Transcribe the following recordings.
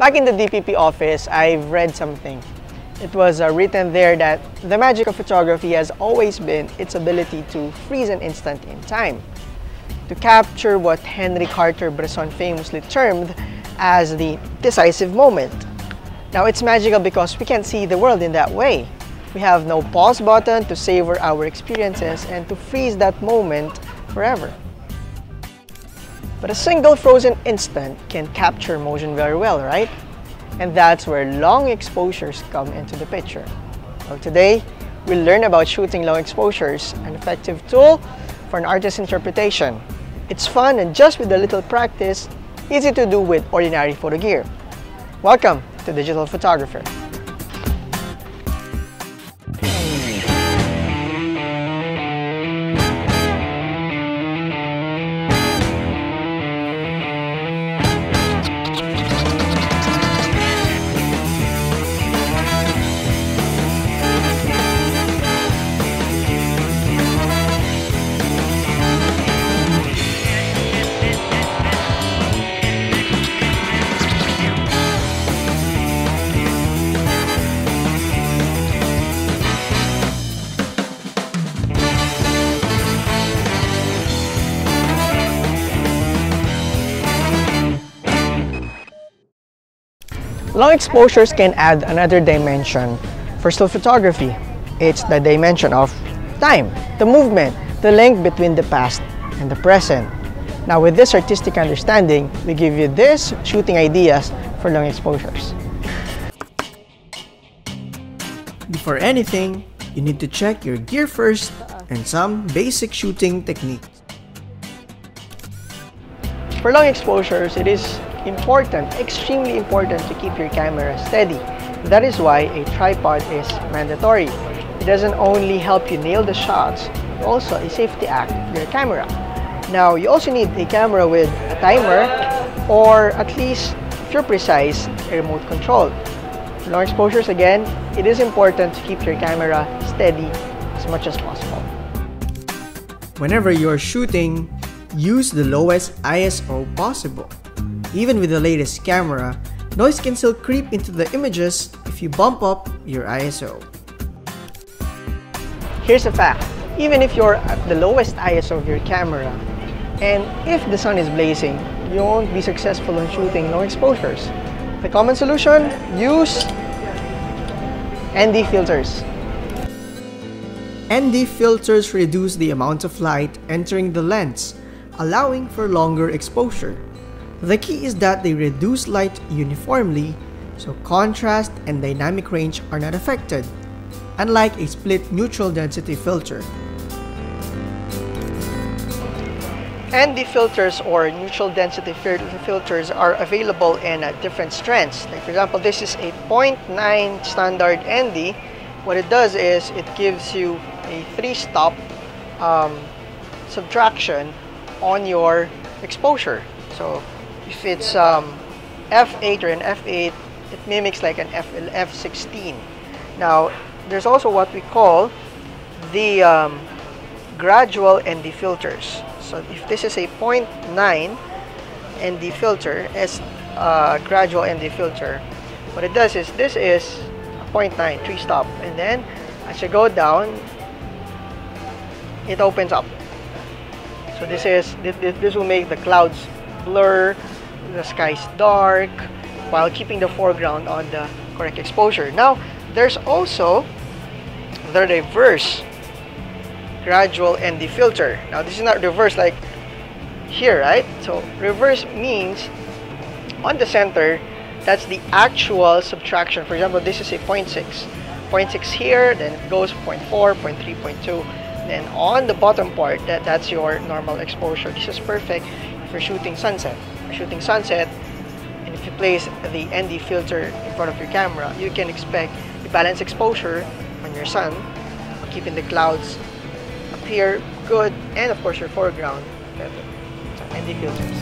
Back in the DPP office, I've read something. It was written there that the magic of photography has always been its ability to freeze an instant in time, to capture what Henri Cartier-Bresson famously termed as the decisive moment. Now, it's magical because we can see the world in that way. We have no pause button to savor our experiences and to freeze that moment forever. But a single frozen instant can capture motion very well, right? And that's where long exposures come into the picture. Well, today, we'll learn about shooting long exposures, an effective tool for an artist's interpretation. It's fun and just with a little practice, easy to do with ordinary photo gear. Welcome to Digital Photographer. Long exposures can add another dimension for still photography. It's the dimension of time, the movement, the link between the past and the present. Now, with this artistic understanding, we give you these shooting ideas for long exposures. Before anything, you need to check your gear first and some basic shooting techniques. For long exposures, it is extremely important to keep your camera steady. That is why a tripod is mandatory. It doesn't only help you nail the shots, but also a safety act for your camera. Now, you also need a camera with a timer, or at least, if you're precise, a remote control. For long exposures, again, it is important to keep your camera steady as much as possible. Whenever you're shooting, use the lowest ISO possible. Even with the latest camera, noise can still creep into the images if you bump up your ISO. Here's a fact. Even if you're at the lowest ISO of your camera, and if the sun is blazing, you won't be successful in shooting long exposures. The common solution? Use ND filters. ND filters reduce the amount of light entering the lens, allowing for longer exposure. The key is that they reduce light uniformly, so contrast and dynamic range are not affected, unlike a split neutral density filter. ND filters or neutral density filters are available in different strengths. Like for example, this is a 0.9 standard ND. What it does is it gives you a 3-stop subtraction on your exposure. So if it's f8 or an f8, it mimics like an f16. Now, there's also what we call the gradual ND filters. So if this is a 0.9 ND filter, as gradual ND filter, what it does is this is a 0.9 3-stop, and then as you go down, it opens up. So this will make the clouds blur, the sky's dark, while keeping the foreground on the correct exposure. Now, there's also the reverse gradual ND filter. Now, this is not reverse like here, right? So, reverse means on the center, that's the actual subtraction. For example, this is a 0.6. 0.6 here, then it goes 0.4, 0.3, 0.2. Then on the bottom part, that's your normal exposure. This is perfect if you're shooting sunset. If you're shooting sunset, and if you place the ND filter in front of your camera, you can expect a balanced exposure on your sun, keeping the clouds appear good, and of course your foreground better. So ND filters.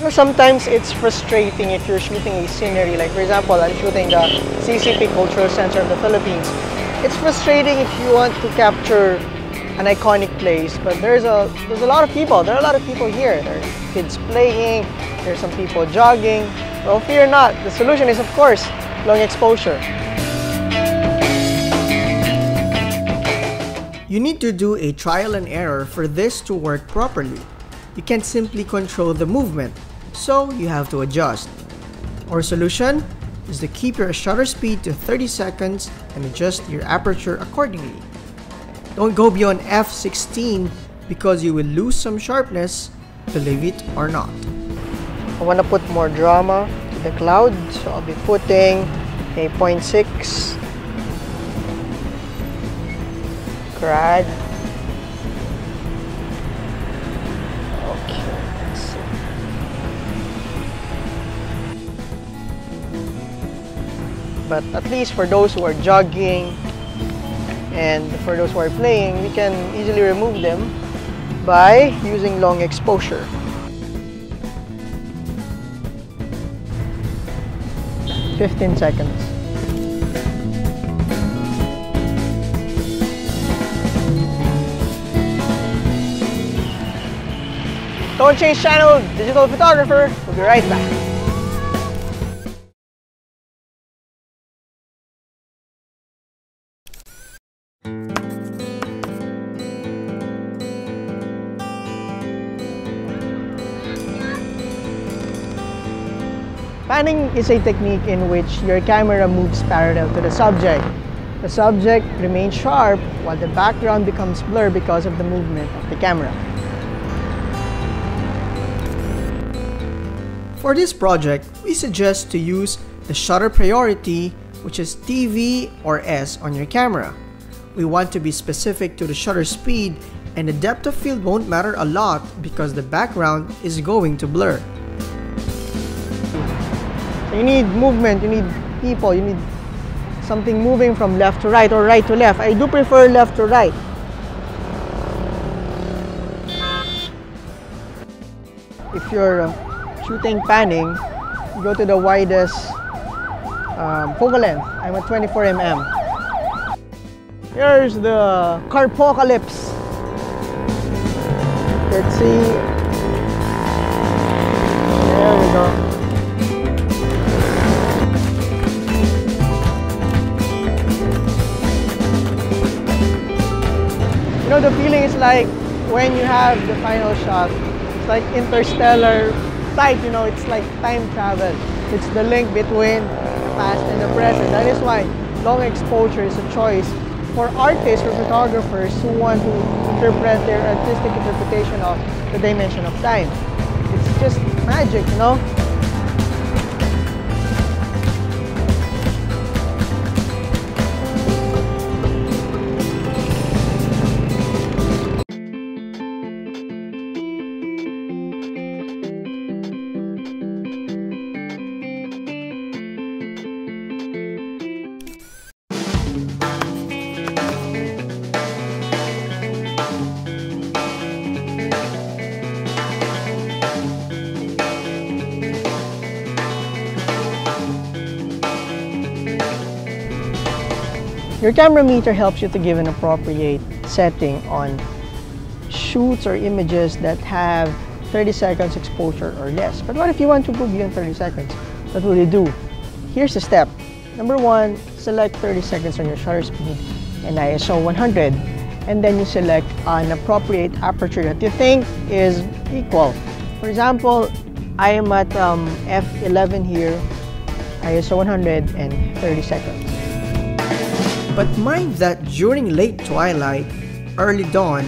Sometimes it's frustrating if you're shooting a scenery. Like for example, I'm shooting the CCP Cultural Center of the Philippines. It's frustrating if you want to capture an iconic place, but there's a lot of people. There are a lot of people here. There are kids playing, there's some people jogging. Well, fear not. The solution is, of course, long exposure. You need to do a trial and error for this to work properly. You can't simply control the movement, so you have to adjust. Our solution is to keep your shutter speed to 30 seconds and adjust your aperture accordingly. Don't go beyond f16 because you will lose some sharpness, believe it or not. I want to put more drama to the cloud, so I'll be putting a 0.6 grad. Okay, let's see. But at least for those who are jogging and for those who are playing, we can easily remove them by using long exposure. "15 seconds. Don't change channel, Digital Photographer. We'll be right back. Panning is a technique in which your camera moves parallel to the subject. The subject remains sharp while the background becomes blurred because of the movement of the camera. For this project, we suggest to use the shutter priority, which is TV or S on your camera. We want to be specific to the shutter speed, and the depth of field won't matter a lot because the background is going to blur. You need movement, you need people, you need something moving from left to right or right to left. I do prefer left to right. If you're shooting panning, you go to the widest focal length. I'm at 24 mm. Here's the Carpocalypse. Let's see. There we go. You know, the feeling is like when you have the final shot, it's like interstellar type, you know, it's like time travel. It's the link between the past and the present. That is why long exposure is a choice for artists or photographers who want to interpret their artistic interpretation of the dimension of time. It's just magic, you know? Your camera meter helps you to give an appropriate setting on shoots or images that have 30 seconds exposure or less. But what if you want to go beyond 30 seconds? What will you do? Here's the step. Number one, select 30 seconds on your shutter speed and ISO 100. And then you select an appropriate aperture that you think is equal. For example, I am at f11 here, ISO 100 and 30 seconds. But mind that during late twilight, early dawn,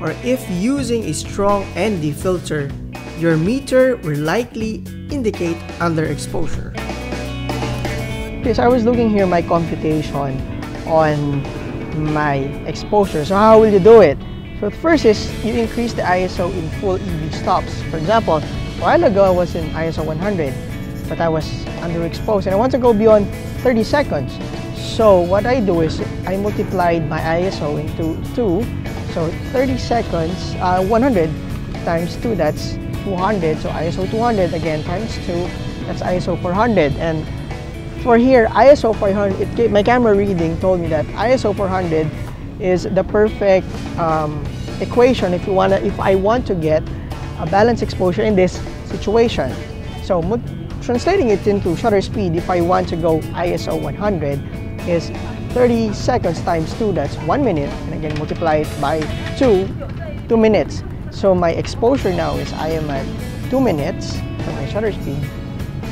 or if using a strong ND filter, your meter will likely indicate underexposure. Okay, so I was looking here my computation on my exposure. So how will you do it? So the first is you increase the ISO in full EV stops. For example, a while ago I was in ISO 100, but I was underexposed and I want to go beyond 30 seconds. So what I do is I multiplied my ISO into 2. So 30 seconds, 100 times 2, that's 200. So ISO 200 again times 2, that's ISO 400. And for here, ISO 400, my camera reading told me that ISO 400 is the perfect equation if I want to get a balanced exposure in this situation. So translating it into shutter speed, if I want to go ISO 100, is 30 seconds times 2, that's 1 minute, and again multiply it by 2 minutes. So my exposure now is I am at 2 minutes for my shutter speed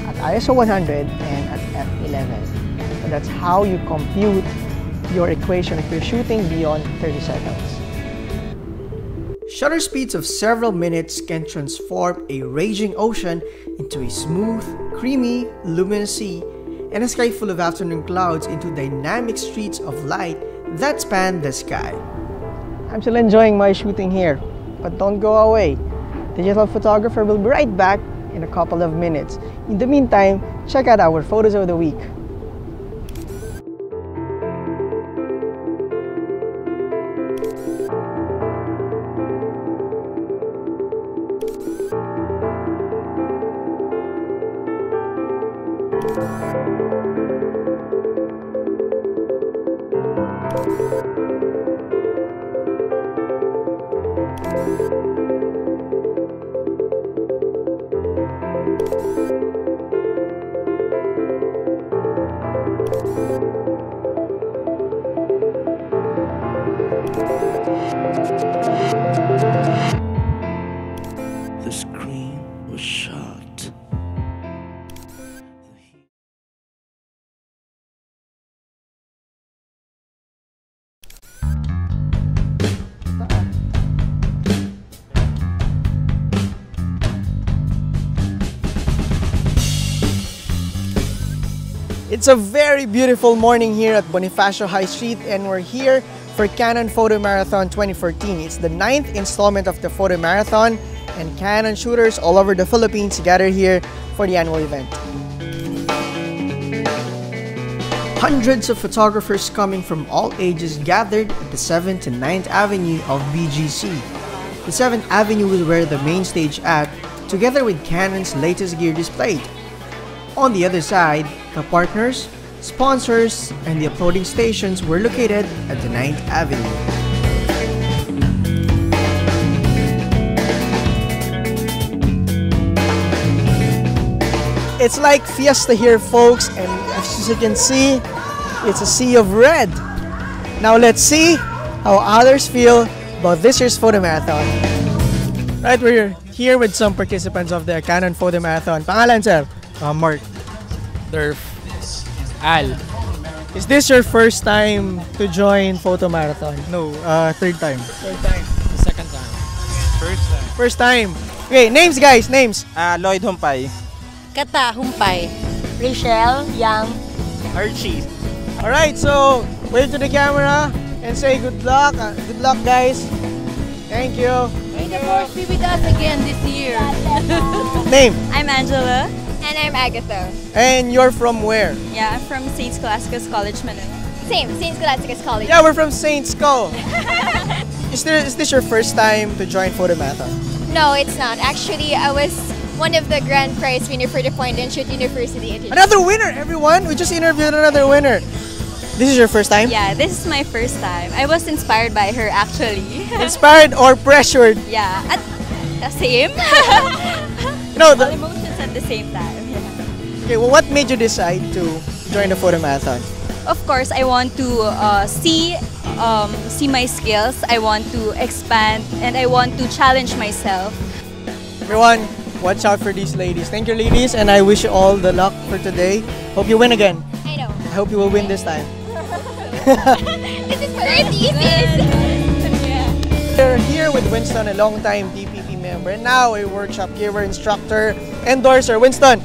at ISO 100 and at f11. So that's how you compute your equation if you're shooting beyond 30 seconds. Shutter speeds of several minutes can transform a raging ocean into a smooth, creamy, luminous sea, and a sky full of afternoon clouds into dynamic streets of light that span the sky. I'm still enjoying my shooting here, but don't go away. Digital photographer will be right back in a couple of minutes. In the meantime, check out our photos of the week. The screen was shot. It's a very beautiful morning here at Bonifacio High Street, and we're here for Canon Photo Marathon 2014. It's the 9th installment of the Photo Marathon, and Canon shooters all over the Philippines gather here for the annual event. Hundreds of photographers coming from all ages gathered at the 7th and 9th Avenue of BGC. The 7th Avenue is where the main stage at, together with Canon's latest gear displayed. On the other side, the partners, sponsors, and the uploading stations were located at the 9th Avenue. It's like fiesta here, folks, and as you can see, it's a sea of red. Now let's see how others feel about this year's Photo Marathon. Right, we're here with some participants of the Canon Photo Marathon. Pangalan, sir? Mark. Durf. Al. Is this your first time to join Photo Marathon? No, third time. Third time. The second time. First time. First time. Okay, names guys, names. Lloyd Humpay. Kata Humpay. Rachel Yang. Archie. Alright, so wave to the camera and say good luck. Good luck, guys. Thank you. May the force be with us again this year. Name. I'm Angela. And I'm Agatha. And you're from where? Yeah, I'm from St. Scholastica's College, Manila. Same, St. Scholastica's College. Yeah, we're from St. Sco. Is this your first time to join Photo Marathon? No, it's not. Actually, I was one of the grand prize winner for the Point and Shoot University. Another winner, everyone! We just interviewed another winner. This is your first time? Yeah, this is my first time. I was inspired by her, actually. Inspired or pressured? Yeah, at the same. No, All emotions at the same time. Yeah. Okay, well, what made you decide to join the Photo Marathon? Of course, I want to see my skills. I want to expand, and I want to challenge myself. Everyone, watch out for these ladies. Thank you, ladies, and I wish you all the luck for today. Hope you win again. I know. I hope you will win this time. This is where it's easiest. We're here with Winston, a long-time DPP member, and now a workshop giver, instructor, endorser. Winston!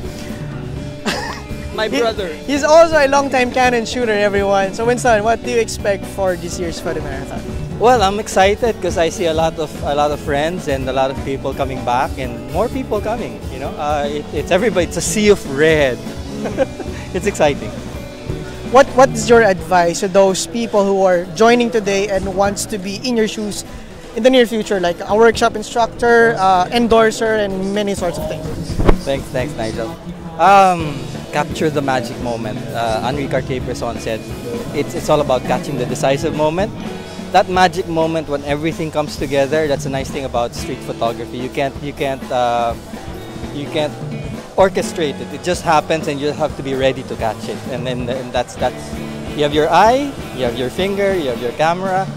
My brother. He's also a long-time Canon shooter, everyone. So Winston, what do you expect for this year's Photo Marathon? Well, I'm excited because I see a lot of friends and a lot of people coming back and more people coming. You know, it's everybody. It's a sea of red. It's exciting. What is your advice to those people who are joining today and wants to be in your shoes in the near future, like a workshop instructor, endorser, and many sorts of things? Thanks, Nigel. capture the magic moment. Henri Cartier-Bresson said, it's all about catching the decisive moment. That magic moment when everything comes together. That's a nice thing about street photography. You can't orchestrate it. It just happens, and you have to be ready to catch it. And that's you have your eye, you have your finger, you have your camera,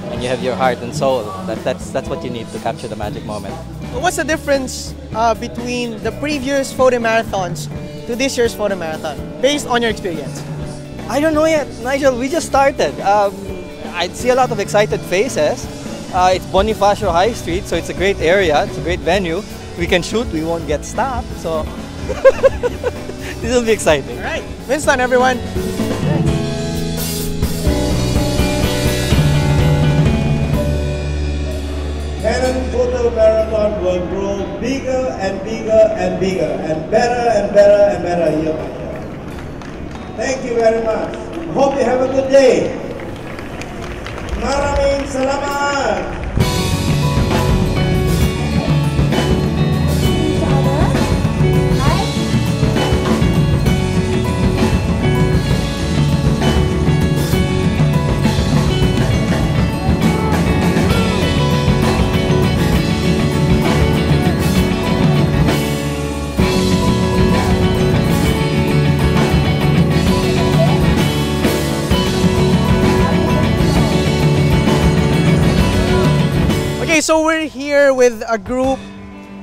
and you have your heart and soul. That's what you need to capture the magic moment. What's the difference between the previous photo marathons to this year's photo marathon, based on your experience? I don't know yet, Nigel. We just started. I see a lot of excited faces. It's Bonifacio High Street, so it's a great area. It's a great venue. We can shoot. We won't get stopped. So this will be exciting. All right, Winston, everyone. Canon Photo Marathon will grow bigger and bigger and bigger and better and better and better year by year. Thank you very much. Hope you have a good day. Maraming salamat. Okay, so we're here with a group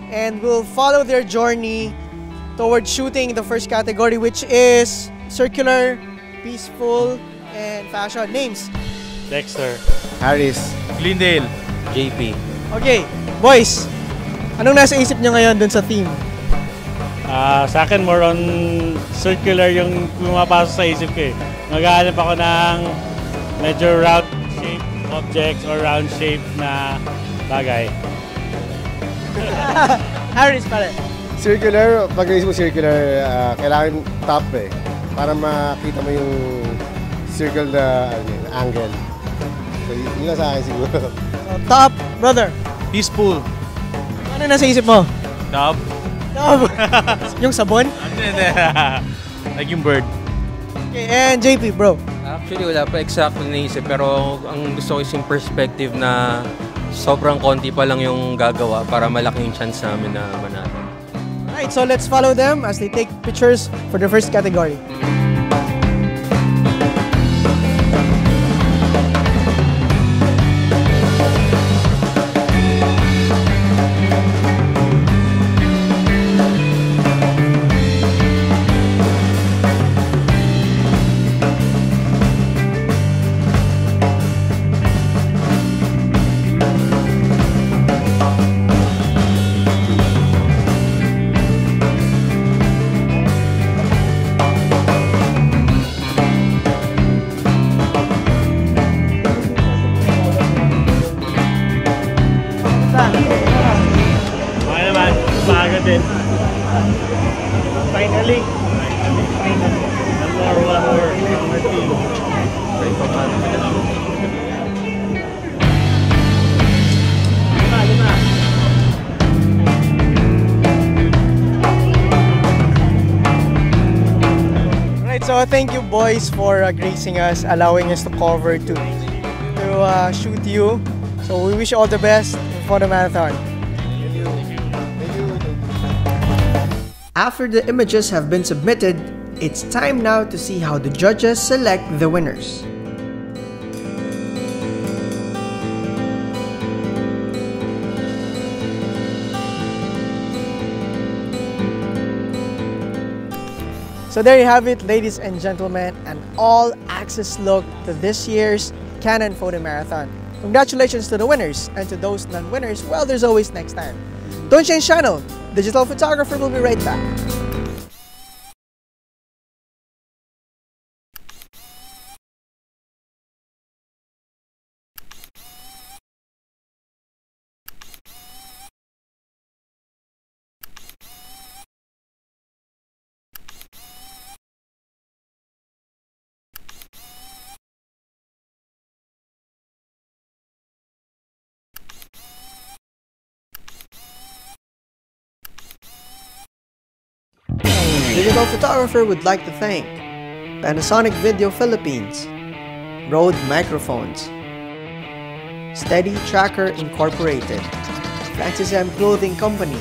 and we'll follow their journey towards shooting the first category, which is circular, peaceful, and fashion. Names? Dexter. Harris. Glendale. JP. Okay, boys, anong nasa isip nyo ngayon dun sa theme? Sa akin, more on circular yung pumapasok sa isip ko eh. Maghahanap ako ng medyo round shape objects or round shape na bagay. Harris pala. Circular, pag naisip mo circular, kailangan top eh. Para makita mo yung circle na angle. So yun lang sa akin siguro. So, top, brother. Peaceful. Ano nasa isip mo? Dove. Top. Yung sabon? Like yung bird. Okay, and JP, bro. Actually, wala pa exactly naisip, pero ang gusto ko is yung perspective na sobrang konti pa lang yung gagawa para malaki yung chance namin na manalo. Alright, so let's follow them as they take pictures for the first category. Okay naman, maaga din. Finally. One more team. Lima. Alright, so thank you boys for gracing us, allowing us to cover to shoot you. So we wish you all the best for the marathon. After the images have been submitted, it's time now to see how the judges select the winners. So there you have it, ladies and gentlemen, an all-access look to this year's Canon Photo Marathon. Congratulations to the winners, and to those non-winners, well, there's always next time. Don't change channel. Digital Photographer will be right back. Digital photographer would like to thank Panasonic Video Philippines, Rode Microphones, Steady Tracker Incorporated, Francis M Clothing Company,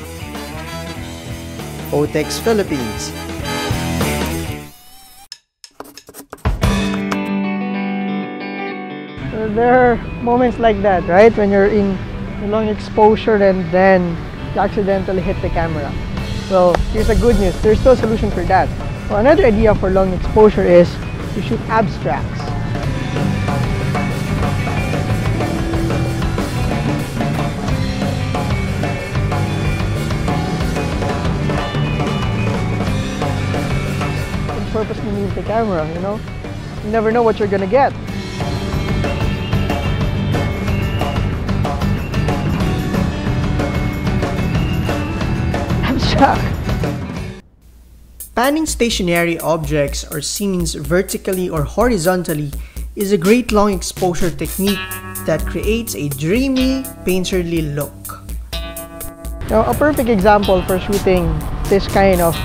Otex Philippines. There are moments like that, right? When you're in long exposure and then you accidentally hit the camera. Well, here's the good news. There's still a solution for that. So another idea for long exposure is to shoot abstracts. Purposely move the camera, you know? You never know what you're gonna get. Abstract. Panning stationary objects or scenes vertically or horizontally is a great long exposure technique that creates a dreamy, painterly look. Now, a perfect example for shooting this kind of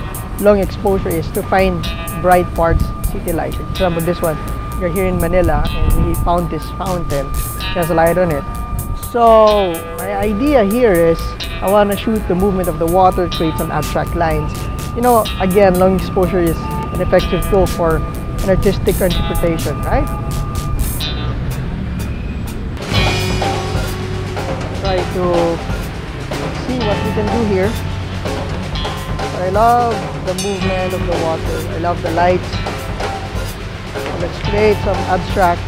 long exposure is to find bright parts, city light. For example, this one, you're here in Manila and we found this fountain, it has a light on it. So my idea here is I want to shoot the movement of the water, create some abstract lines. You know, again, long exposure is an effective tool for an artistic interpretation, right? Try to see what we can do here. I love the movement of the water. I love the lights. So let's create some abstract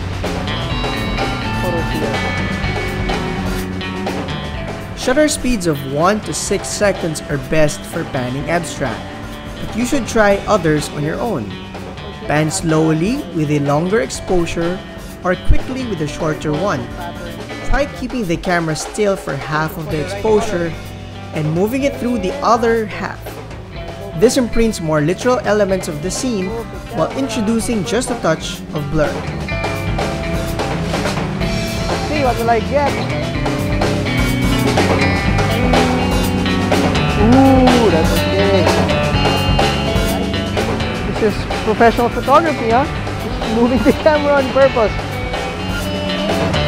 photos here. Shutter speeds of 1 to 6 seconds are best for panning abstract, but you should try others on your own. Pan slowly with a longer exposure or quickly with a shorter one. Try keeping the camera still for half of the exposure and moving it through the other half. This imprints more literal elements of the scene while introducing just a touch of blur. Let's see what will I get. Ooh, that's okay. This is professional photography, huh? Just moving the camera on purpose.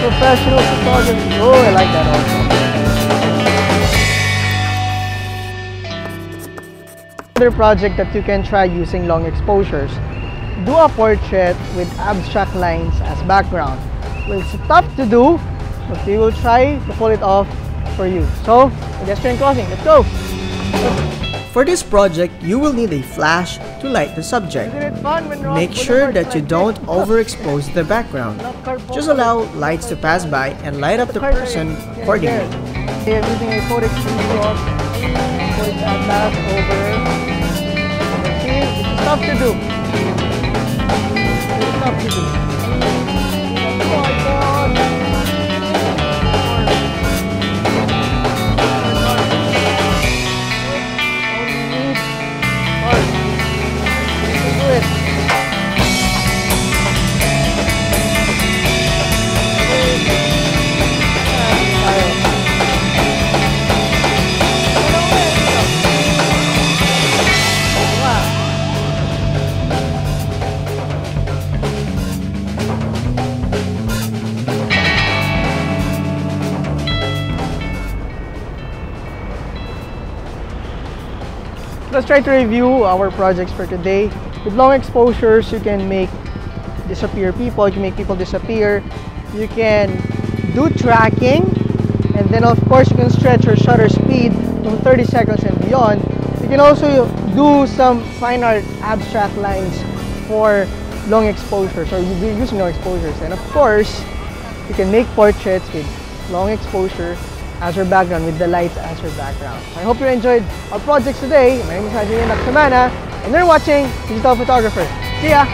Professional photography. Oh, I like that also. Another project that you can try using long exposures. Do a portrait with abstract lines as background. Well, it's tough to do, but we will try to pull it off for you. So, pedestrian crossing, let's go! For this project, you will need a flash to light the subject. Make sure that you don't overexpose the background. Just allow lights to pass by and light up the person accordingly. Using a Kodak pass over. It's tough to do. It's tough to do. Oh my God. Let's try to review our projects for today. With long exposures, you can make disappear people, you can make people disappear, you can do tracking, and then of course you can stretch your shutter speed from 30 seconds and beyond. You can also do some fine art abstract lines for long exposures, or using long exposures. And of course, you can make portraits with long exposure as your background, with the lights as your background. I hope you enjoyed our projects today. My name is Angelina Lacsamana, and you're watching Digital Photographer. See ya!